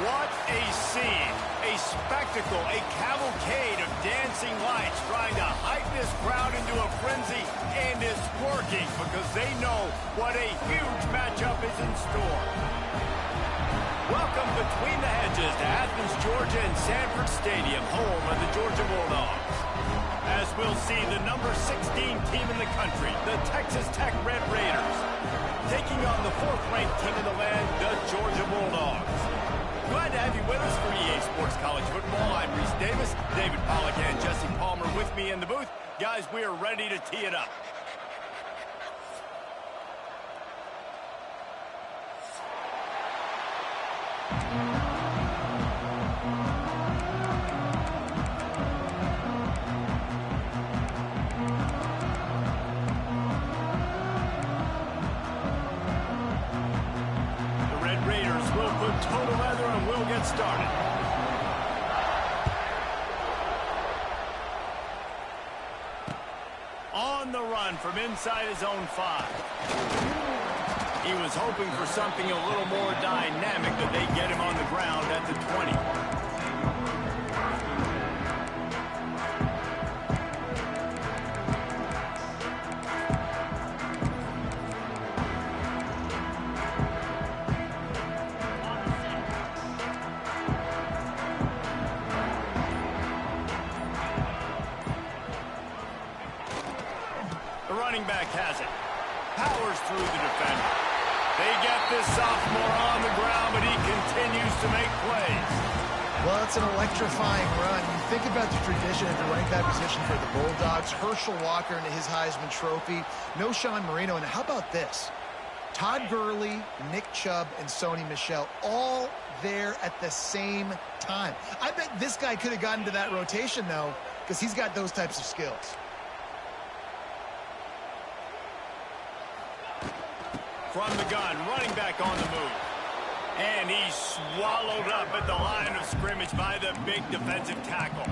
What a scene, a spectacle, a cavalcade of dancing lights trying to hype this crowd into a frenzy, and it's working because they know what a huge matchup is in store. Welcome between the hedges to Athens, Georgia and Sanford Stadium, home of the Georgia Bulldogs. As we'll see the number 16 team in the country, the Texas Tech Red Raiders, taking on the 4th-ranked team in the land, the Georgia Bulldogs. Glad to have you with us for EA Sports College Football. I'm Reese Davis, David Pollack and Jesse Palmer with me in the booth. Guys, we are ready to tee it up. Total leather and we'll get started. On the run from inside his own 5. He was hoping for something a little more dynamic, that they get him on the ground at the 20. The running back has it. Powers through the defender. They get this sophomore on the ground, but he continues to make plays. Well, it's an electrifying run. You think about the tradition at the running back position for the Bulldogs. Herschel Walker into his Heisman Trophy. No Sean Marino. And how about this? Todd Gurley, Nick Chubb, and Sony Michel all there at the same time. I bet this guy could have gotten to that rotation, though, because he's got those types of skills. From the gun, running back on the move. And he's swallowed up at the line of scrimmage by the big defensive tackle.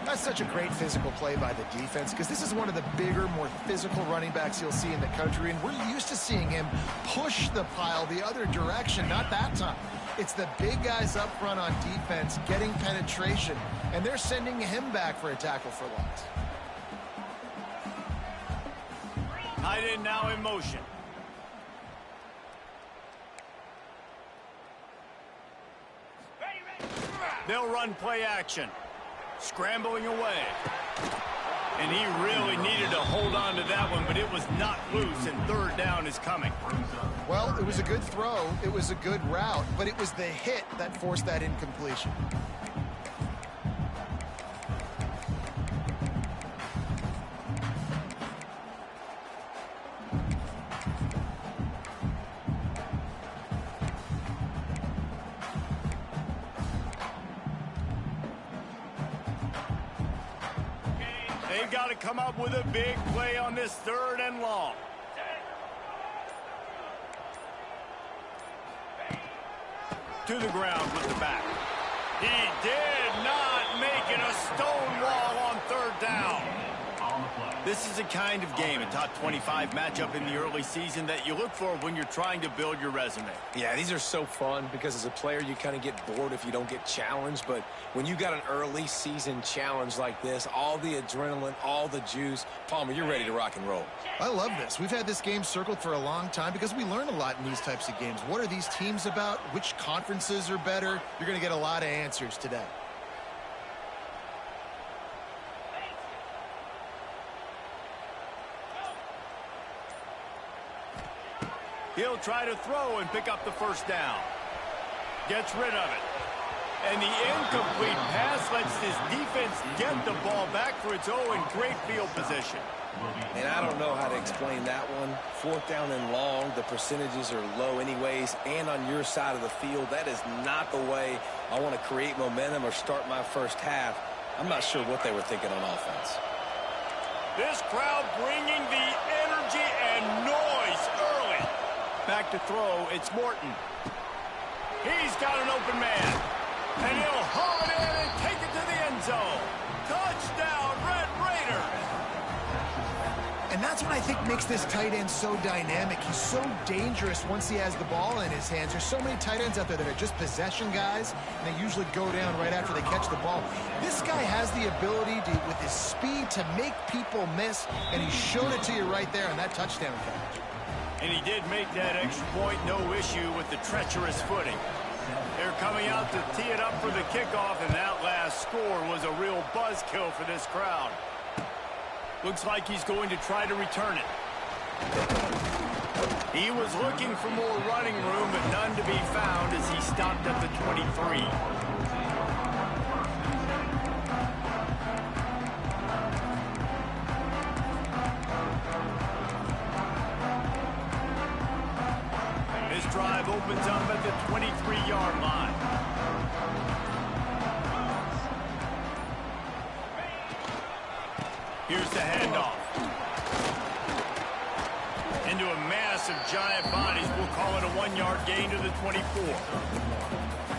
That's such a great physical play by the defense, because this is one of the bigger, more physical running backs you'll see in the country, and we're used to seeing him push the pile the other direction. Not that time. It's the big guys up front on defense getting penetration, and they're sending him back for a tackle for loss. Tight end now in motion. They'll run play action. Scrambling away. And he really needed to hold on to that one, but it was not loose, and 3rd down is coming. Well, it was a good throw. It was a good route, but it was the hit that forced that incompletion. They've got to come up with a big play on this 3rd and long. To the ground with the back. He did not make it a stone wall on 3rd down. This is a kind of game, a top 25 matchup in the early season, that you look for when you're trying to build your resume. Yeah, these are so fun because as a player, you kind of get bored if you don't get challenged. But when you got an early season challenge like this, all the adrenaline, all the juice, Palmer, you're ready to rock and roll. I love this. We've had this game circled for a long time because we learn a lot in these types of games. What are these teams about? Which conferences are better? You're going to get a lot of answers today. He'll try to throw and pick up the 1st down. Gets rid of it. And the incomplete pass lets this defense get the ball back for its own great field position. And I don't know how to explain that one. 4th down and long, the percentages are low anyways, and on your side of the field, that is not the way I want to create momentum or start my first half. I'm not sure what they were thinking on offense. This crowd bringing the energy and noise early. Back to throw, it's Morton. He's got an open man. And he'll haul it in and take it to the end zone. Touchdown, Red Raiders. And that's what I think makes this tight end so dynamic. He's so dangerous once he has the ball in his hands. There's so many tight ends out there that are just possession guys, and they usually go down right after they catch the ball. This guy has the ability to, with his speed, to make people miss, and he showed it to you right there on that touchdown catch. And he did make that extra point, no issue with the treacherous footing. They're coming out to tee it up for the kickoff, and that last score was a real buzzkill for this crowd. Looks like he's going to try to return it. He was looking for more running room, but none to be found as he stopped at the 23. This drive opens up at the 23-yard line. Here's the handoff. Into a mass of giant bodies. We'll call it a 1-yard gain to the 24.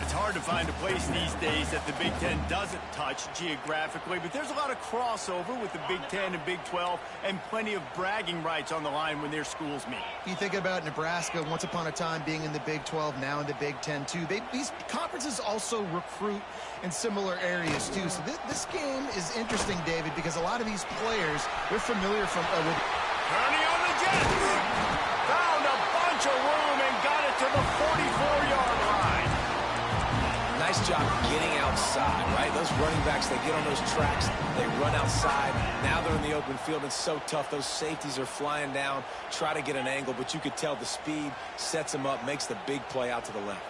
It's hard to find a place these days that the Big Ten doesn't touch geographically, but there's a lot of crossover with the Big Ten and Big 12 and plenty of bragging rights on the line when their schools meet. You think about Nebraska once upon a time being in the Big 12, now in the Big 10 too. These conferences also recruit in similar areas too. So this game is interesting, David, because a lot of these players, they're familiar from with. Turning on the Jets. Found a bunch of room and got it to the 44-yard line. Nice job getting outside, right? Those running backs, they get on those tracks, they run outside. Now they're in the open field. It's so tough. Those safeties are flying down, try to get an angle, but you could tell the speed sets them up, makes the big play out to the left.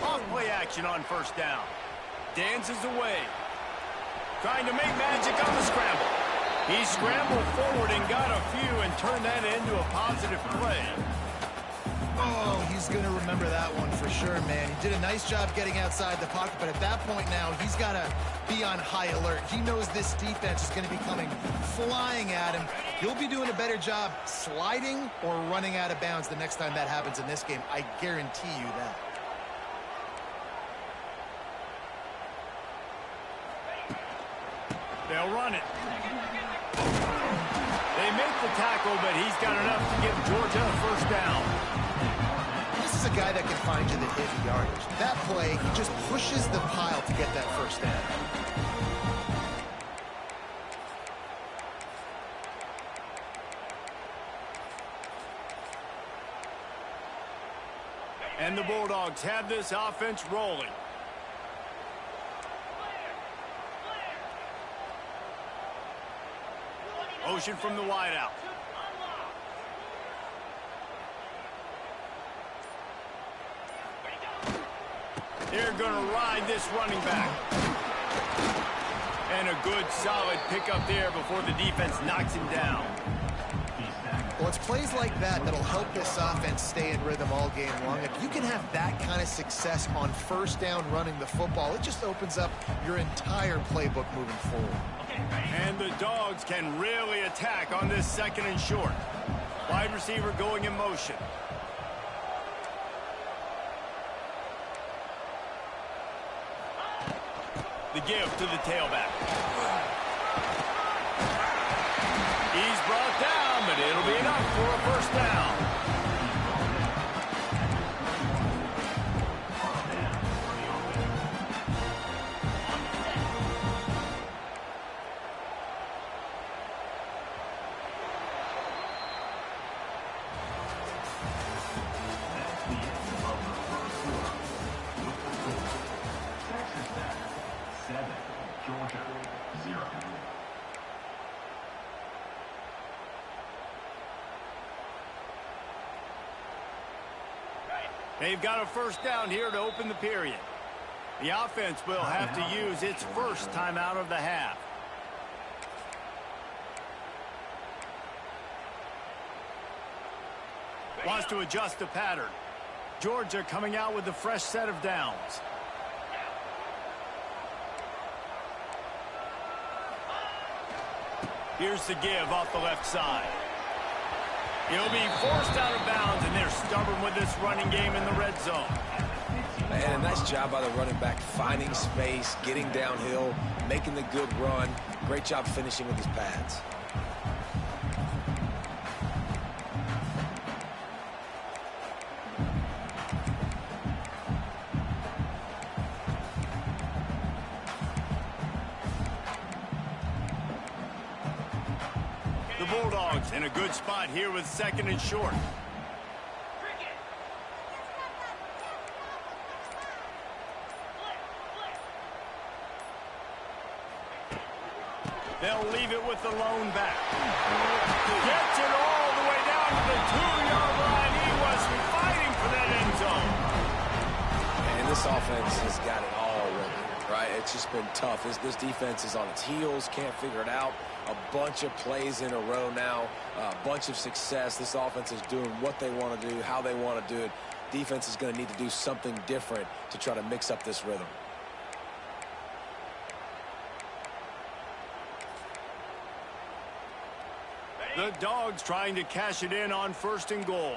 Off-play action on first down. Dances away. Trying to make magic on the scramble. He scrambled forward and got a few and turned that into a positive play. Oh, he's going to remember that one for sure, man. He did a nice job getting outside the pocket, but at that point now, he's got to be on high alert. He knows this defense is going to be coming flying at him. He'll be doing a better job sliding or running out of bounds the next time that happens in this game. I guarantee you that. They'll run it. They make the tackle, but he's got enough to give Georgia a first down. This is a guy that can find you the hidden yardage. That play, he just pushes the pile to get that first down. And the Bulldogs have this offense rolling. Motion from the wideout. They're going to ride this running back. And a good, solid pickup there before the defense knocks him down. Well, it's plays like that that'll help this offense stay in rhythm all game long. If you can have that kind of success on first down running the football, it just opens up your entire playbook moving forward. And the Dogs can really attack on this second and short. Wide receiver going in motion. The give to the tailback. He's brought down, but it'll be enough for a first down. They've got a first down here to open the period. The offense will have to use its first timeout of the half. Wants to adjust the pattern. Georgia coming out with a fresh set of downs. Here's the give off the left side. He'll be forced out of bounds, and they're stubborn with this running game in the red zone. And a nice job by the running back, finding space, getting downhill, making the good run. Great job finishing with his pads. The Bulldogs in a good spot here with 2nd and short. They'll leave it with the lone back. Gets it all the way down to the 2-yard line. He was fighting for that end zone. And this offense has got it all working, right? It's just been tough. This defense is on its heels, can't figure it out. A bunch of plays in a row now, a bunch of success. This offense is doing what they want to do, how they want to do it. Defense is going to need to do something different to try to mix up this rhythm. The Dogs trying to cash it in on 1st and goal.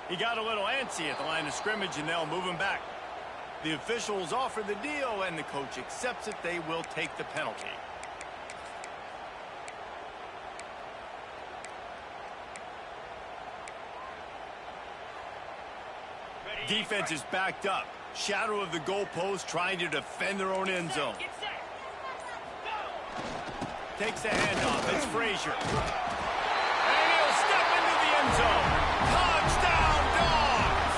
He got a little antsy at the line of scrimmage, and they'll move him back. The officials offer the deal, and the coach accepts it. They will take the penalty. Defense is backed up. Shadow of the goalpost, trying to defend their own end zone. Takes the handoff. It's Frazier. And he'll step into the end zone. Touchdown, Dogs!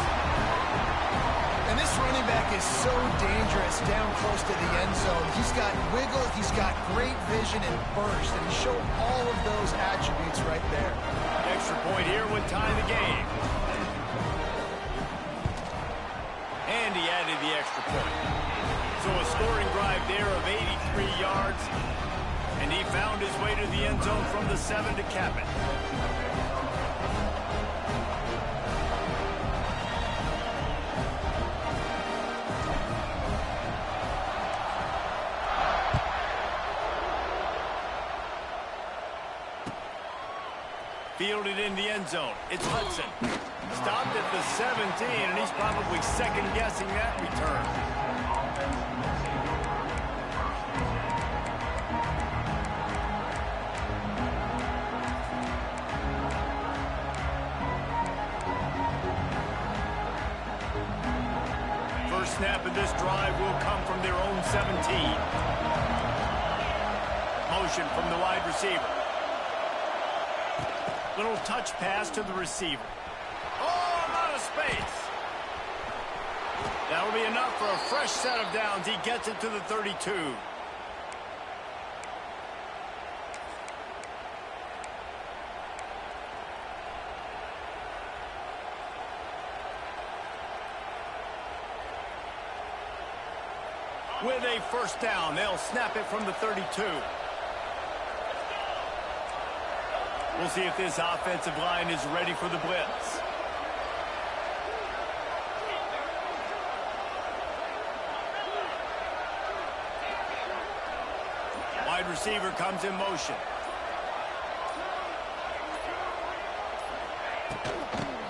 And this running back is so dangerous down close to the end zone. He's got wiggle, he's got great vision and burst, and he showed all of those attributes right there. Extra point here would tie the game. And he added the extra point. So a scoring drive there of 83 yards. And he found his way to the end zone from the 7 to cap it. Fielded in the end zone. It's Hudson. Stopped at the 17, and he's probably second-guessing that return. First snap of this drive will come from their own 17. Motion from the wide receiver. Little touch pass to the receiver. Oh, I'm out of space. That'll be enough for a fresh set of downs. He gets it to the 32. With a first down, they'll snap it from the 32. We'll see if this offensive line is ready for the blitz. Wide receiver comes in motion.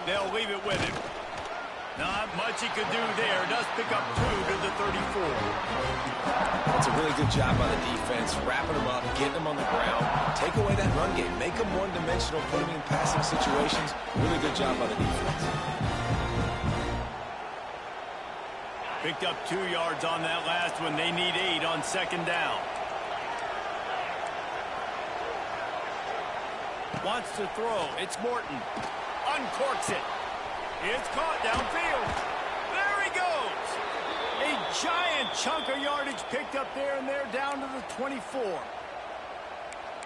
They'll leave it with him. Not much he could do there. Does pick up 2 to the 34. That's a really good job by the defense, wrapping them up, getting them on the ground, take away that run game, make them one-dimensional, put them in passing situations. Really good job by the defense. Picked up 2 yards on that last one. They need 8 on second down. Wants to throw. It's Morton. Uncorks it. It's caught downfield. There he goes. A giant chunk of yardage picked up there, and they're down to the 24.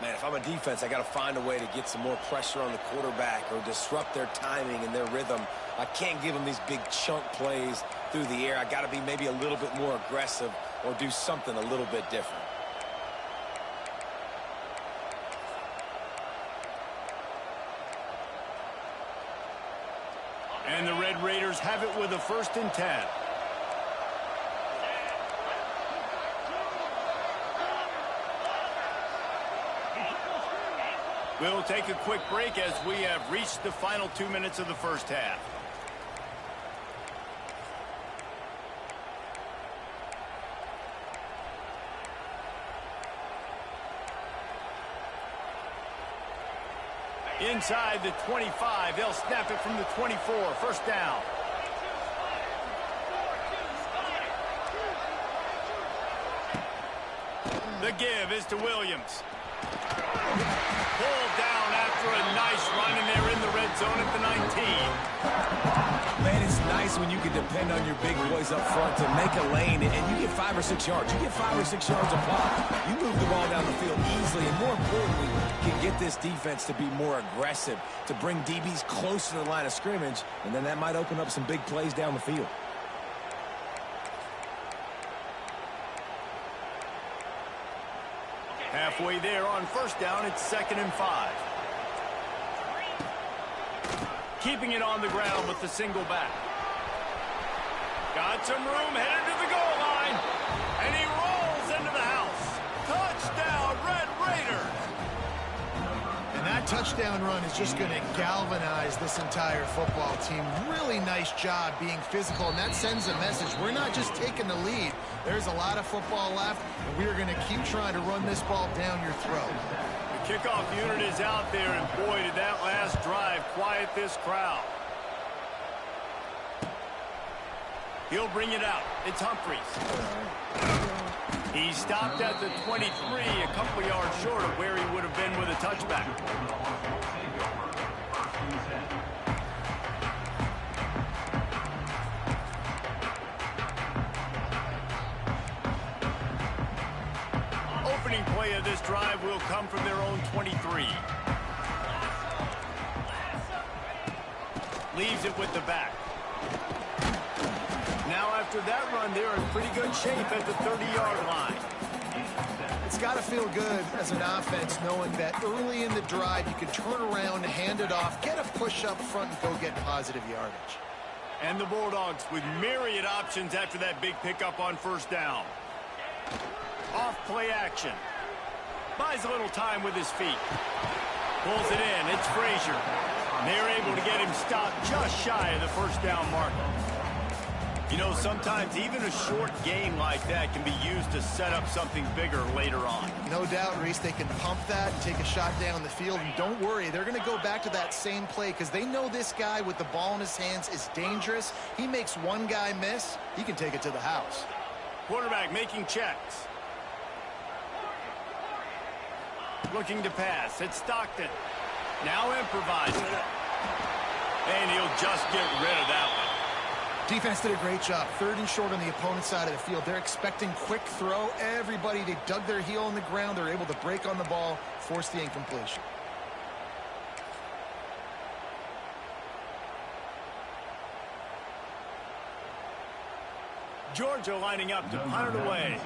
Man, if I'm a defense, I got to find a way to get some more pressure on the quarterback or disrupt their timing and their rhythm. I can't give them these big chunk plays through the air. I got to be maybe a little bit more aggressive or do something a little bit different. And the Red Raiders have it with a 1st and 10. We'll take a quick break as we have reached the final 2 minutes of the first half. Inside the 25, they'll snap it from the 24, first down. The give is to Williams. Pulled down after a nice run, and they're in the red zone at the 19. Man, it's nice when you can depend on your big boys up front to make a lane, and you get 5 or 6 yards. You get 5 or 6 yards a pop. You move the ball down the field easily, and more importantly, can get this defense to be more aggressive, to bring DBs close to the line of scrimmage, and then that might open up some big plays down the field. Halfway there on first down, it's 2nd and 5. Keeping it on the ground with the single back. Got some room, headed to the goal line. And he rolls into the house. Touchdown, Red Raiders! And that touchdown run is just going to galvanize this entire football team. Really nice job being physical, and that sends a message. We're not just taking the lead. There's a lot of football left, and we are going to keep trying to run this ball down your throat. The kickoff unit is out there, and boy, did that last drive quiet this crowd. He'll bring it out. It's Humphries. He stopped at the 23, a couple yards short of where he would have been with a touchback. Opening play of this drive will come from their own 23. Leaves it with the back. Now after that run, they're in pretty good shape at the 30-yard line. It's got to feel good as an offense knowing that early in the drive you can turn around, hand it off, get a push up front, and go get positive yardage. And the Bulldogs with myriad options after that big pickup on first down. Off play action. Buys a little time with his feet. Pulls it in. It's Frazier. They're able to get him stopped just shy of the first down marker. You know, sometimes even a short game like that can be used to set up something bigger later on. No doubt, Reese, they can pump that and take a shot down the field. And don't worry, they're going to go back to that same play because they know this guy with the ball in his hands is dangerous. He makes one guy miss, he can take it to the house. Quarterback making checks. Looking to pass. It's Stockton. Now improvising. And he'll just get rid of that one. Defense did a great job. 3rd and short on the opponent's side of the field. They're expecting quick throw. Everybody, they dug their heel on the ground. They're able to break on the ball, force the incompletion. Georgia lining up to punt it away.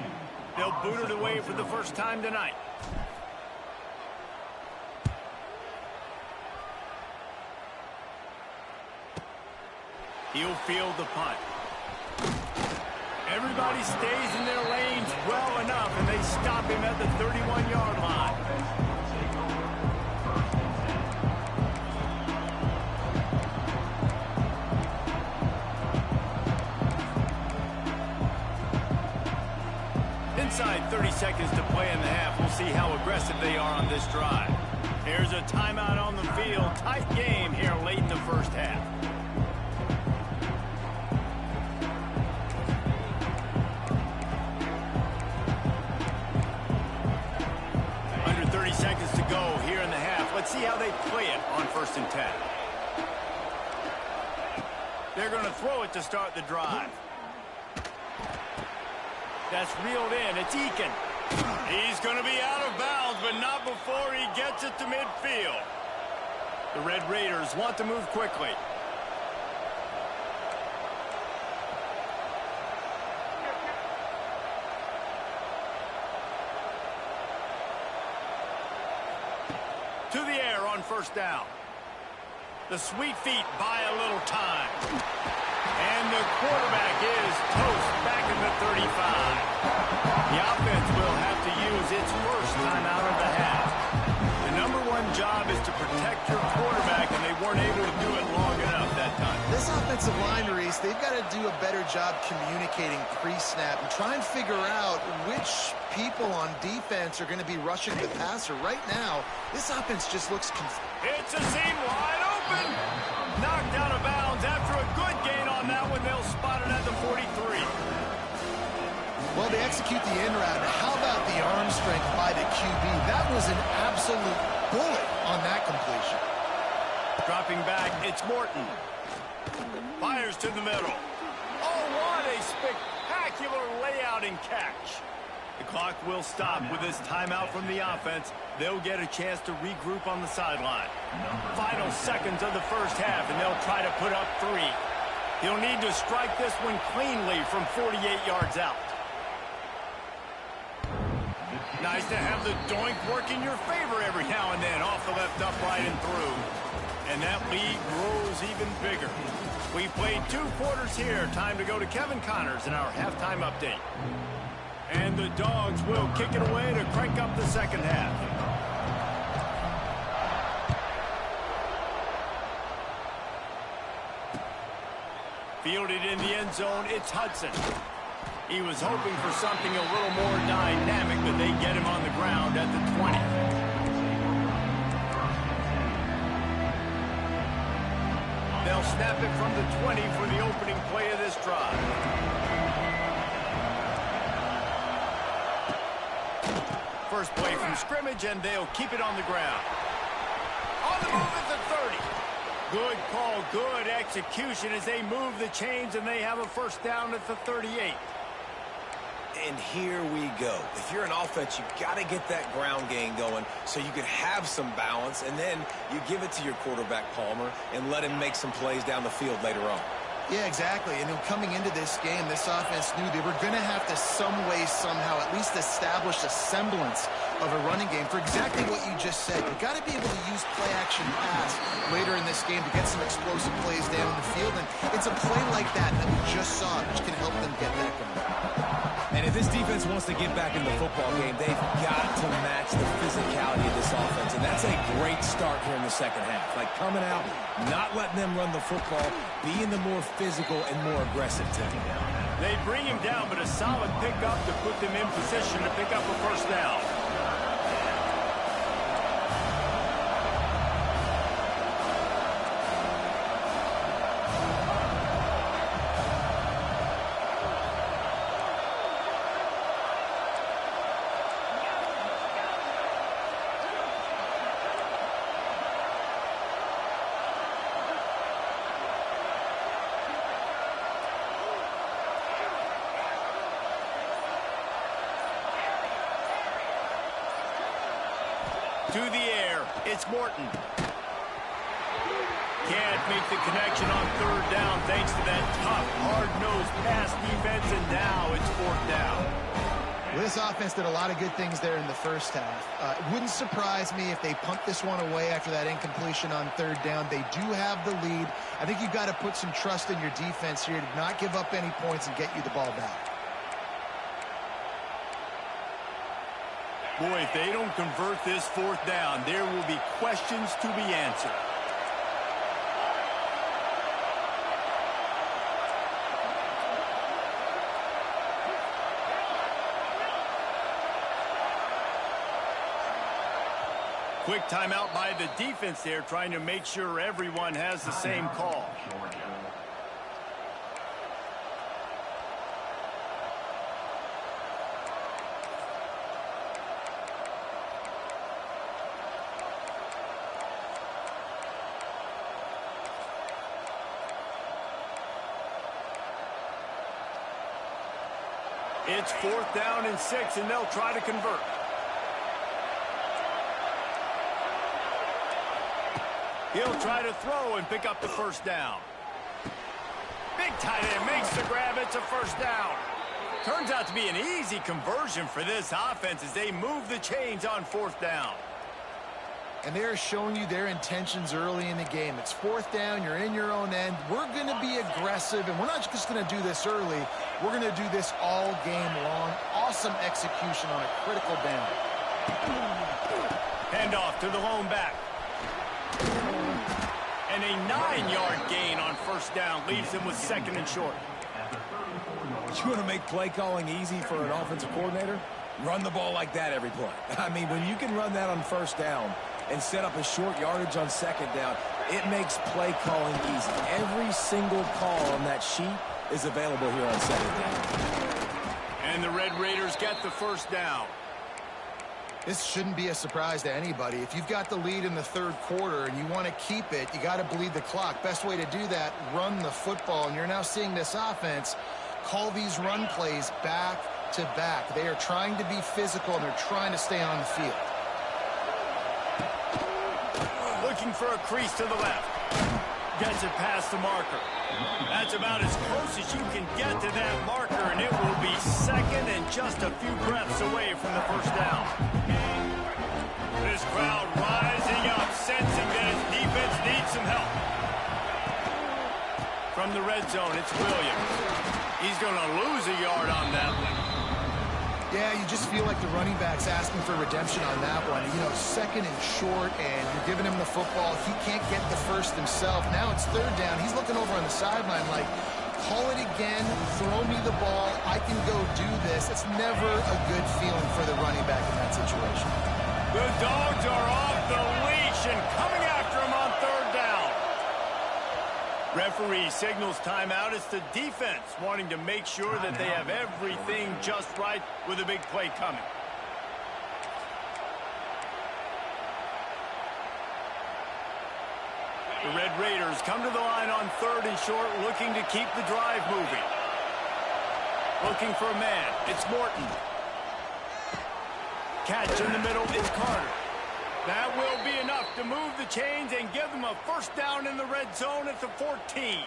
They'll boot it away for the first time tonight. He'll field the punt. Everybody stays in their lanes well enough, and they stop him at the 31-yard line. Inside 30 seconds to play in the half. We'll see how aggressive they are on this drive. Here's a timeout on the field. Tight game here late in the first half. Under 30 seconds to go here in the half. Let's see how they play it on 1st and 10. They're going to throw it to start the drive. That's reeled in. It's Eakin. He's going to be out of bounds, but not before he gets it to midfield. The Red Raiders want to move quickly. To the air on 1st down. The sweet feet buy a little time. And the quarterback is toast back in the 35. The offense will have to use its first time out of the half. The number one job is to protect your quarterback, and they weren't able to do it long enough that time. This offensive line, Reese, they've got to do a better job communicating pre-snap and try and figure out which people on defense are going to be rushing the passer. Right now, this offense just looks confused. It's a seam wide open. Knocked out of bounds after a good gain on that one. They'll spot it at the 43. Well, they execute the in route. How about the arm strength by the QB? That was an absolute bullet on that completion. Dropping back, it's Morton. Fires to the middle. Oh, what a spectacular layout and catch. The clock will stop with this timeout from the offense. They'll get a chance to regroup on the sideline. Final seconds of the first half, and they'll try to put up 3. He'll need to strike this one cleanly from 48 yards out. Nice to have the doink work in your favor every now and then, off the left upright and through. And that lead grows even bigger. We played 2 quarters here. Time to go to Kevin Connors in our halftime update. And the Dogs will kick it away to crank up the second half. Fielded in the end zone, it's Hudson. He was hoping for something a little more dynamic, but they get him on the ground at the 20. They'll snap it from the 20 for the opening play of this drive. First play from scrimmage, and they'll keep it on the ground. On the move at the 30. Good call, good execution as they move the chains, and they have a first down at the 38. And here we go. If you're an offense, you've got to get that ground game going so you can have some balance, and then you give it to your quarterback, Palmer, and let him make some plays down the field later on. Yeah, exactly. And coming into this game, this offense knew they were going to have to some way, somehow, at least establish a semblance of a running game for exactly what you just said. You've got to be able to use play-action pass later in this game to get some explosive plays down the field. And it's a play like that that we just saw, which can help them get that going. And if this defense wants to get back in the football game, they've got to match the physicality of this offense. And that's a great start here in the second half. Like coming out, not letting them run the football, being the more physical and more aggressive team. They bring him down, but a solid pickup to put them in position to pick up a first down. To the air, it's Morton. Can't make the connection on third down thanks to that tough, hard-nosed pass defense, and now it's fourth down. Well, this offense did a lot of good things there in the first half. It wouldn't surprise me if they pumped this one away after that incompletion on third down. They do have the lead. I think you've got to put some trust in your defense here to not give up any points and get you the ball back. Boy, if they don't convert this fourth down, there will be questions to be answered. Quick timeout by the defense there, trying to make sure everyone has the same call. It's fourth down and 6, and they'll try to convert. He'll try to throw and pick up the first down. Big tight end makes the grab. It's a first down. Turns out to be an easy conversion for this offense as they move the chains on fourth down. And they're showing you their intentions early in the game. It's fourth down. You're in your own end. We're going to be aggressive, and we're not just going to do this early. We're going to do this all game long. Awesome execution on a critical down. Hand off to the lone back. And a 9-yard gain on first down leaves him with 2nd and short. You want to make play calling easy for an offensive coordinator? Run the ball like that every play. I mean, when you can run that on first down and set up a short yardage on 2nd down, it makes play calling easy. Every single call on that sheet is available here on 2nd down. And the Red Raiders get the first down. This shouldn't be a surprise to anybody. If you've got the lead in the 3rd quarter and you want to keep it, you got to bleed the clock. Best way to do that, run the football. And you're now seeing this offense call these run plays back to back. They are trying to be physical, and they're trying to stay on the field. Looking for a crease to the left. Gets it past the marker. That's about as close as you can get to that marker, and it will be 2nd and just a few breaths away from the first down. This crowd rising up, sensing that its defense needs some help. From the red zone, it's Williams. He's going to lose a yard on that one. Yeah, you just feel like the running back's asking for redemption on that one. You know, 2nd and short, and you're giving him the football. He can't get the first himself. Now it's 3rd down. He's looking over on the sideline like, call it again, throw me the ball, I can go do this. It's never a good feeling for the running back in that situation. The Dogs are off the leash and coming after him on 3rd down. Referee signals timeout. It's the defense wanting to make sure that they have everything just right with a big play coming. The Red Raiders come to the line on 3rd and short, looking to keep the drive moving. Looking for a man. It's Morton. Catch in the middle. It's Carter. That will be enough to move the chains and give them a first down in the red zone at the 14.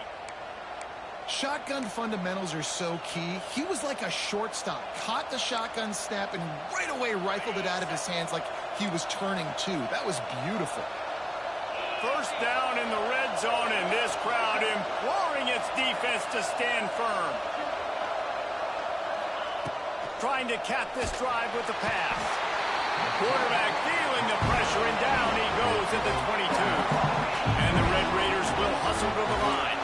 Shotgun fundamentals are so key. He was like a shortstop. Caught the shotgun snap and right away rifled it out of his hands like he was turning two. That was beautiful. First down in the red zone, and this crowd imploring its defense to stand firm. Trying to cap this drive with the pass. Quarterback feeling the pressure, and down he goes at the 22. And the Red Raiders will hustle to the line.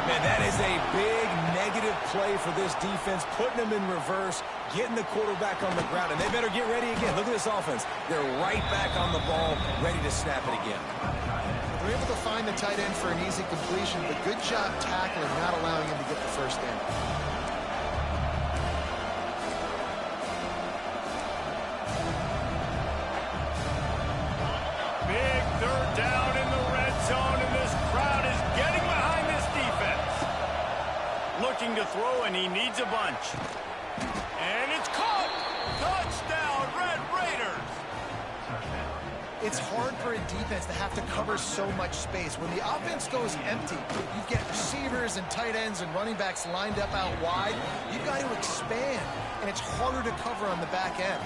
Man, that is a big negative play for this defense, putting them in reverse, getting the quarterback on the ground, and they better get ready again. Look at this offense. They're right back on the ball, ready to snap it again. They're able to find the tight end for an easy completion, but good job tackling, not allowing him to get the first down. Big 3rd down in the red zone, and this crowd is getting behind this defense. Looking to throw, and he needs a bunch. And it's caught! Touchdown, Red Raiders! It's hard for a defense to have to cover so much space. When the offense goes empty, you get receivers and tight ends and running backs lined up out wide. You've got to expand, and it's harder to cover on the back end.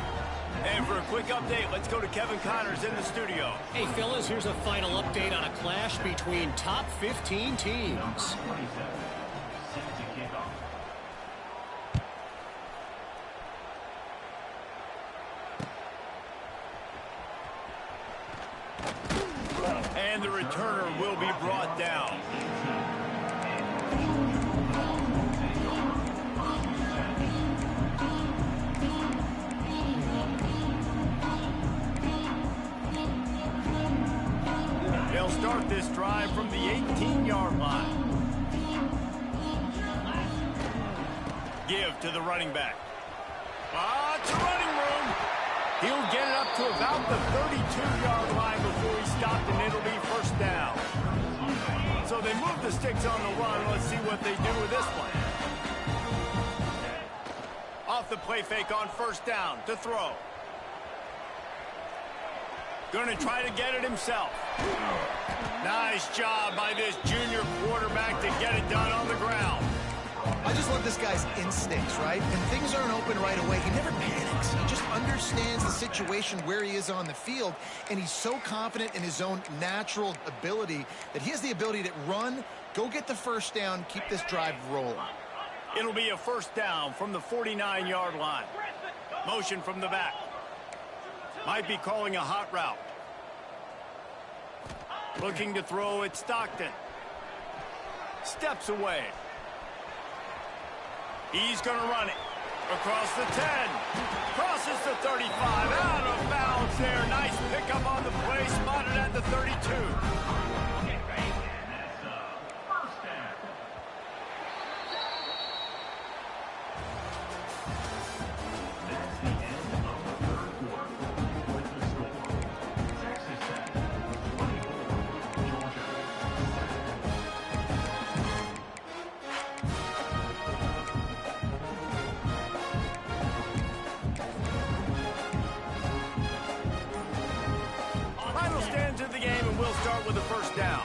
And for a quick update, let's go to Kevin Connors in the studio. Hey, fellas, here's a final update on a clash between top 15 teams. And the returner will be brought down. They'll start this drive from the 18-yard line. Give to the running back. Lots of running room. He'll get it up to about the 32-yard line before he stopped, and it'll be first down. So they move the sticks on the run. Let's see what they do with this one. Off the play fake on first down to throw. Going to try to get it himself. Nice job by this junior quarterback to get it done on the ground. I just love this guy's instincts, right? When things aren't open right away, he never panics. He just understands the situation where he is on the field, and he's so confident in his own natural ability that he has the ability to run, go get the first down, keep this drive rolling. It'll be a first down from the 49-yard line. Motion from the back. Might be calling a hot route. Looking to throw at Stockton. Steps away. He's going to run it. Across the 10. Crosses the 35. Out of bounds there. Nice pickup on the play. Spotted at the 32. With a first down.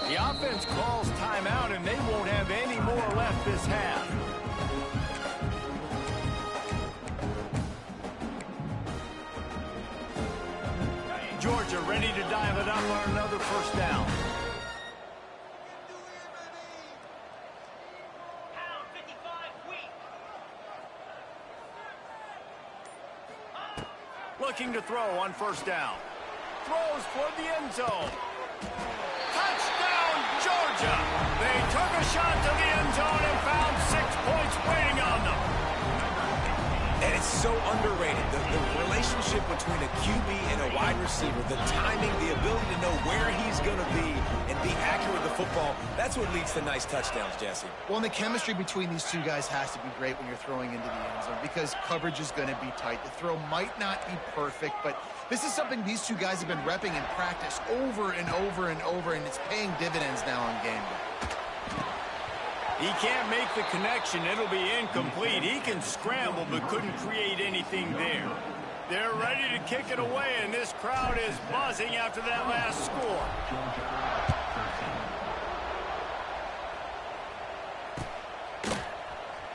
The offense calls timeout, and they won't have any more left this half. Georgia ready to dive it up on another first down. Looking to throw on first down. Throws for the end zone. Touchdown, Georgia! They took a shot to the end zone and found 6 points waiting on them. And it's so underrated. The relationship between a QB and a wide receiver, the timing, the ability to know where he's going to be and be accurate with the football, that's what leads to nice touchdowns, Jesse. Well, and the chemistry between these two guys has to be great when you're throwing into the end zone because coverage is going to be tight. The throw might not be perfect, but this is something these two guys have been repping in practice over and over and over, and it's paying dividends now on game day. He can't make the connection. It'll be incomplete. He can scramble, but couldn't create anything there. They're ready to kick it away, and this crowd is buzzing after that last score.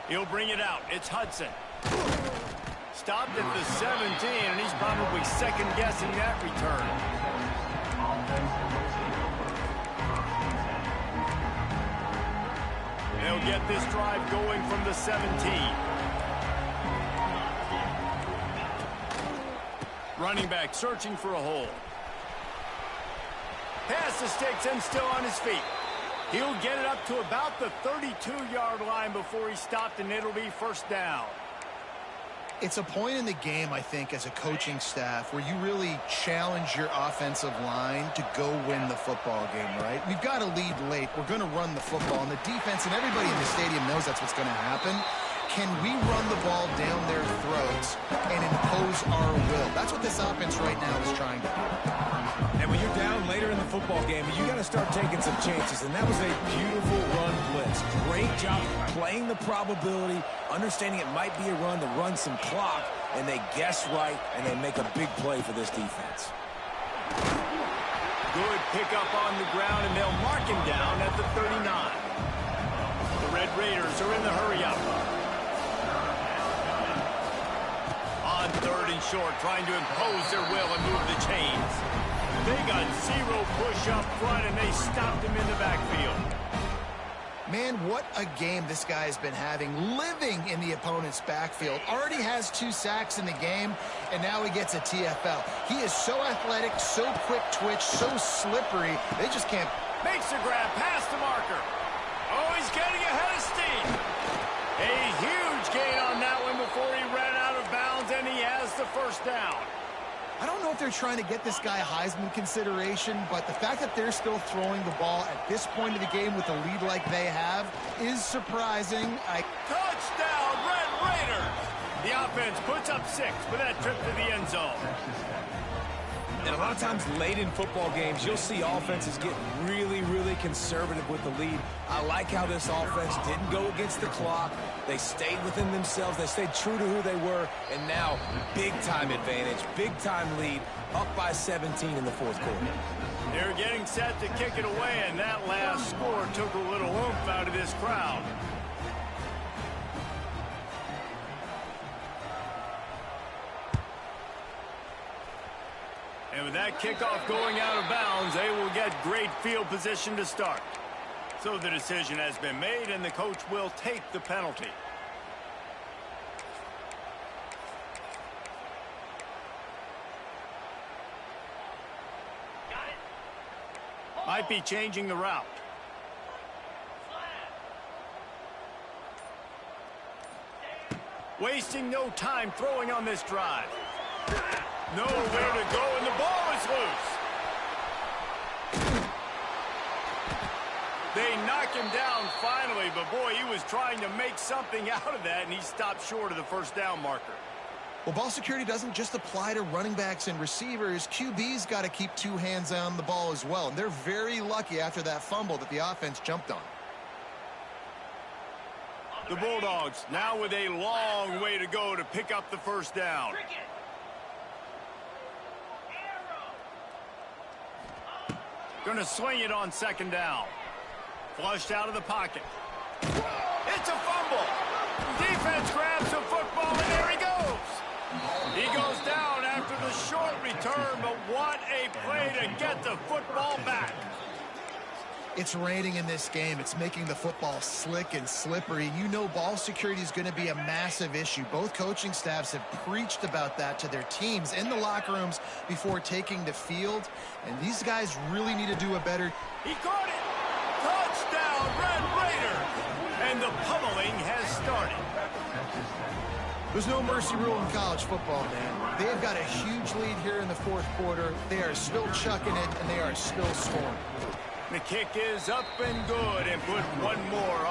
He'll bring it out. It's Hudson. Stopped at the 17, and he's probably second-guessing that return. They'll get this drive going from the 17. Running back searching for a hole. Pass the sticks and still on his feet. He'll get it up to about the 32-yard line before he's stopped, and it'll be first down. It's a point in the game, I think, as a coaching staff where you really challenge your offensive line to go win the football game, right? We've got to lead late. We're going to run the football, and the defense and everybody in the stadium knows that's what's going to happen. Can we run the ball down their throats and impose our will? That's what this offense right now is trying to do. And when you're down later in the football game, you got to start taking some chances, and that was a beautiful run blitz. Great job playing the probability, understanding it might be a run to run some clock, and they guess right, and they make a big play for this defense. Good pickup on the ground, and they'll mark him down at the 39. The Red Raiders are in the hurry-up. On third and short, trying to impose their will and move the chains. They got zero push up front, and they stopped him in the backfield. Man, what a game this guy has been having, living in the opponent's backfield. Already has 2 sacks in the game, and now he gets a TFL. He is so athletic, so quick twitch, so slippery, they just can't. Makes the grab past the marker. Oh, he's getting ahead of steam. A huge gain on that one before he ran out of bounds, and he has the first down. I don't know if they're trying to get this guy Heisman consideration, but the fact that they're still throwing the ball at this point of the game with a lead like they have is surprising. Touchdown, Red Raiders! The offense puts up 6 for that trip to the end zone. And a lot of times late in football games, you'll see offenses get really, really conservative with the lead. I like how this offense didn't go against the clock. They stayed within themselves. They stayed true to who they were. And now, big-time advantage, big-time lead, up by 17 in the fourth quarter. They're getting set to kick it away, and that last score took a little oomph out of this crowd. And with that kickoff going out of bounds, they will get great field position to start. So the decision has been made, and the coach will take the penalty. Might be changing the route. Wasting no time throwing on this drive. Nowhere to go, and the ball is loose. They knock him down finally, but boy, he was trying to make something out of that, and he stopped short of the first down marker. Well, ball security doesn't just apply to running backs and receivers. QB's got to keep two hands on the ball as well, and they're very lucky after that fumble that the offense jumped on. The Bulldogs now with a long way to go to pick up the first down. Going to swing it on second down. Flushed out of the pocket. It's a fumble. Defense grabs the football, and there he goes. He goes down after the short return, but what a play to get the football back. It's raining in this game. It's making the football slick and slippery. You know ball security is going to be a massive issue. Both coaching staffs have preached about that to their teams in the locker rooms before taking the field. And these guys really need to do a better. He caught it. Touchdown, Red Raiders. And the pummeling has started. There's no mercy rule in college football, man. They've got a huge lead here in the fourth quarter. They are still chucking it, and they are still scoring. The kick is up and good, and put one more on.